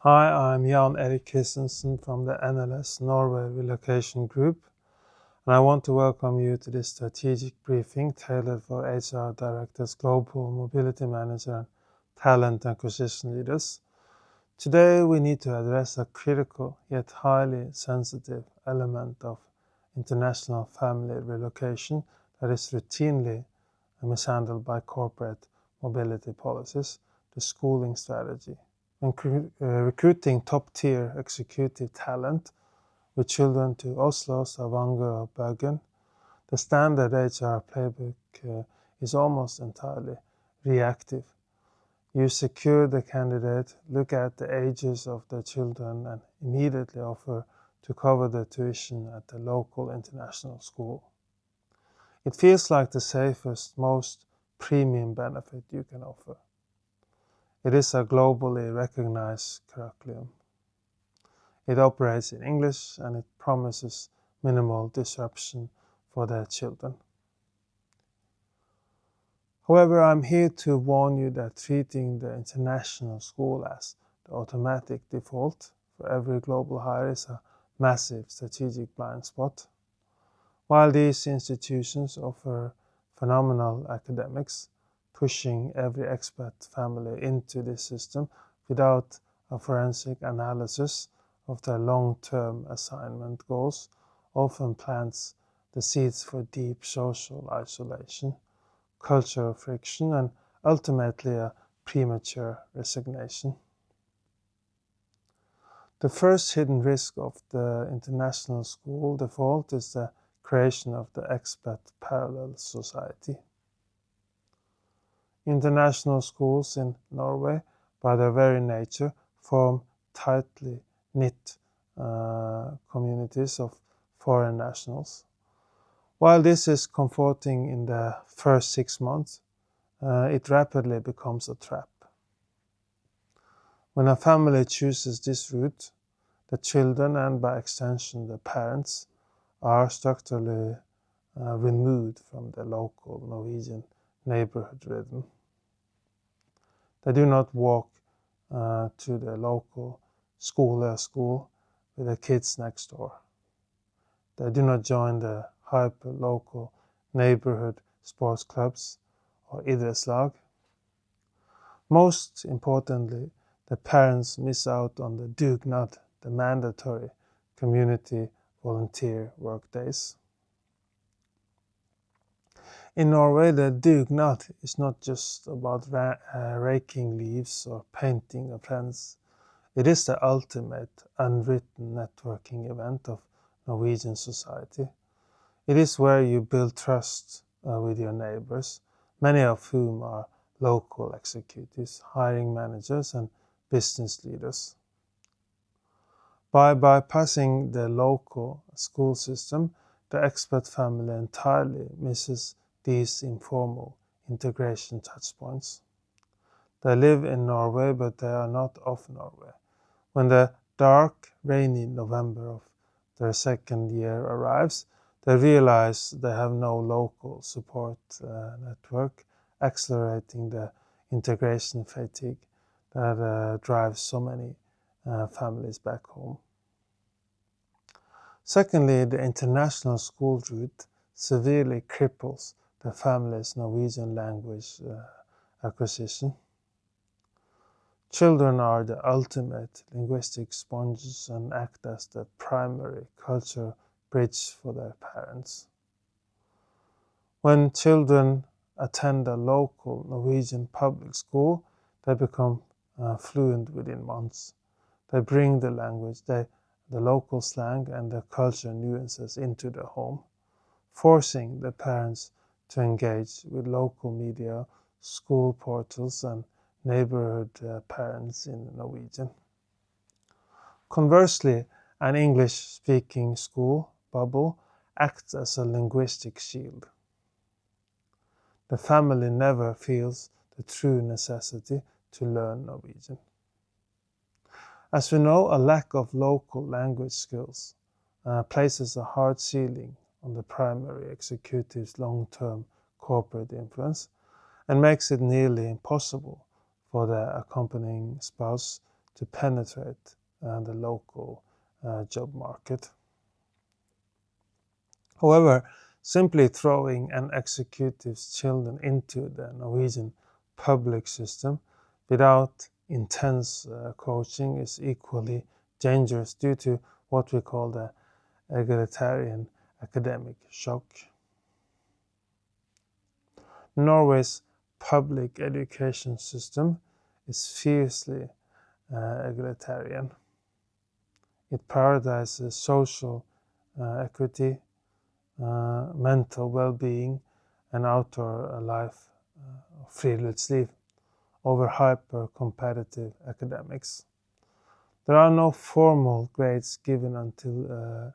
Hi, I'm Erik Christensen from the NLS Norway Relocation Group, and I want to welcome you to this strategic briefing tailored for HR directors, global mobility manager, and talent acquisition leaders. Today, we need to address a critical yet highly sensitive element of international family relocation that is routinely mishandled by corporate mobility policies, the schooling strategy. When recruiting top-tier executive talent with children to Oslo, Stavanger, or Bergen, the standard HR playbook is almost entirely reactive. You secure the candidate, look at the ages of the children, and immediately offer to cover the tuition at the local international school. It feels like the safest, most premium benefit you can offer. It is a globally recognized curriculum. It operates in English and it promises minimal disruption for their children. However, I'm here to warn you that treating the international school as the automatic default for every global hire is a massive strategic blind spot. While these institutions offer phenomenal academics, pushing every expat family into this system without a forensic analysis of their long-term assignment goals often plants the seeds for deep social isolation, cultural friction, and ultimately a premature resignation. The first hidden risk of the international school default is the creation of the expat parallel society. International schools in Norway, by their very nature, form tightly knit communities of foreign nationals. While this is comforting in the first 6 months, it rapidly becomes a trap. When a family chooses this route, the children and by extension the parents are structurally removed from the local Norwegian neighborhood rhythm. They do not walk to the local school with the kids next door. They do not join the hyper-local neighborhood sports clubs or idrettslag. Most importantly, the parents miss out on the dugnad, the mandatory community volunteer work days. In Norway, the dugnad is not just about raking leaves or painting a fence. It is the ultimate unwritten networking event of Norwegian society. It is where you build trust with your neighbors, many of whom are local executives, hiring managers, and business leaders. By bypassing the local school system, the expat family entirely misses these informal integration touchpoints. They live in Norway, but they are not of Norway. When the dark, rainy November of their second year arrives, they realize they have no local support network, accelerating the integration fatigue that drives so many families back home. Secondly, the international school route severely cripples the family's Norwegian language acquisition. Children are the ultimate linguistic sponges and act as the primary cultural bridge for their parents. When children attend a local Norwegian public school, they become fluent within months. They bring the language, the local slang and the cultural nuances into the home, forcing the parents to engage with local media, school portals, and neighborhood parents in Norwegian. Conversely, an English-speaking school bubble acts as a linguistic shield. The family never feels the true necessity to learn Norwegian. As we know, a lack of local language skills places a hard ceiling on the primary executive's long-term corporate influence and makes it nearly impossible for the accompanying spouse to penetrate the local job market. However, simply throwing an executive's children into the Norwegian public system without intense coaching is equally dangerous due to what we call the Egalitarian Academic Shock. Norway's public education system is fiercely egalitarian. It prioritizes social equity, mental well-being, and outdoor life, friluftsliv, over hyper-competitive academics. There are no formal grades given until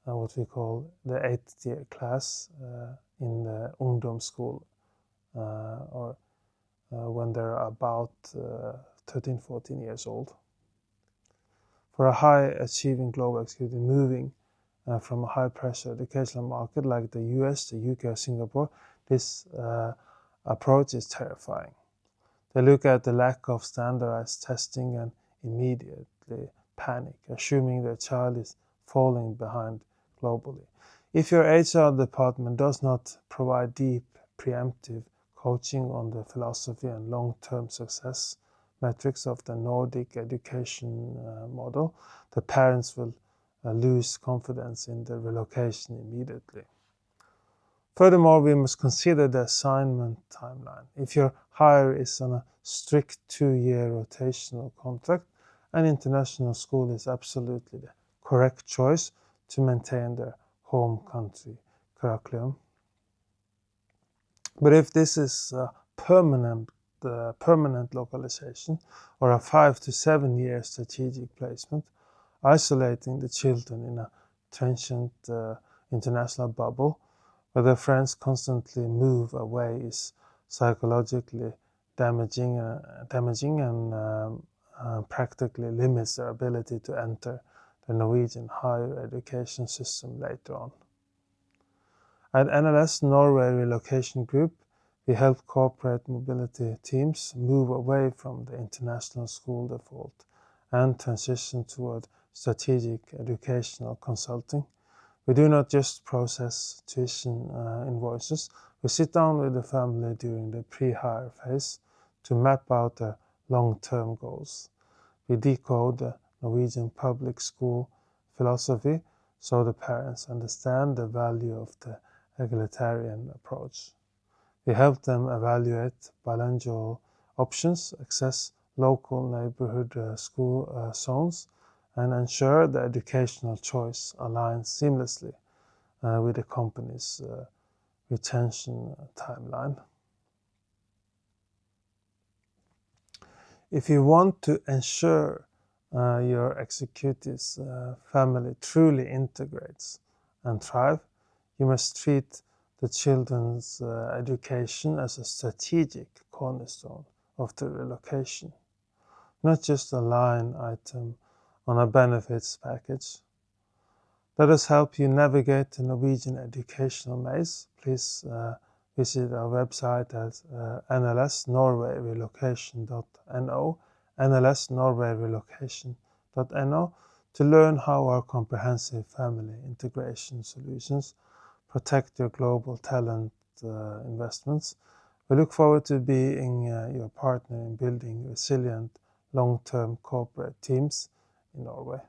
what we call the 8th year class in the ungdomsskole, or when they're about 13-14 years old. For a high-achieving global executive moving from a high-pressure educational market like the US, the UK, or Singapore, this approach is terrifying. They look at the lack of standardized testing and immediately panic, assuming their child is falling behind globally. If your HR department does not provide deep, preemptive coaching on the philosophy and long-term success metrics of the Nordic education model, the parents will lose confidence in the relocation immediately. Furthermore, we must consider the assignment timeline. If your hire is on a strict 2-year rotational contract, an international school is absolutely the correct choice to maintain their home country curriculum. But if this is a permanent localization or a 5 to 7 year strategic placement, isolating the children in a transient international bubble where their friends constantly move away is psychologically damaging and practically limits their ability to enter the Norwegian higher education system later on. At NLS Norway Relocation Group, we help corporate mobility teams move away from the international school default and transition toward strategic educational consulting. We do not just process tuition invoices. We sit down with the family during the pre-hire phase to map out their long-term goals. We decode the Norwegian public school philosophy so the parents understand the value of the egalitarian approach. We help them evaluate bilingual options, access local neighborhood school zones, and ensure the educational choice aligns seamlessly with the company's retention timeline. If you want to ensure your executive's family truly integrates and thrive, you must treat the children's education as a strategic cornerstone of the relocation, not just a line item on a benefits package. Let us help you navigate the Norwegian educational maze. Please visit our website at nlsnorwayrelocation.no, nlsnorwayrelocation.no, to learn how our comprehensive family integration solutions protect your global talent investments. We look forward to being your partner in building resilient, long-term corporate teams in Norway.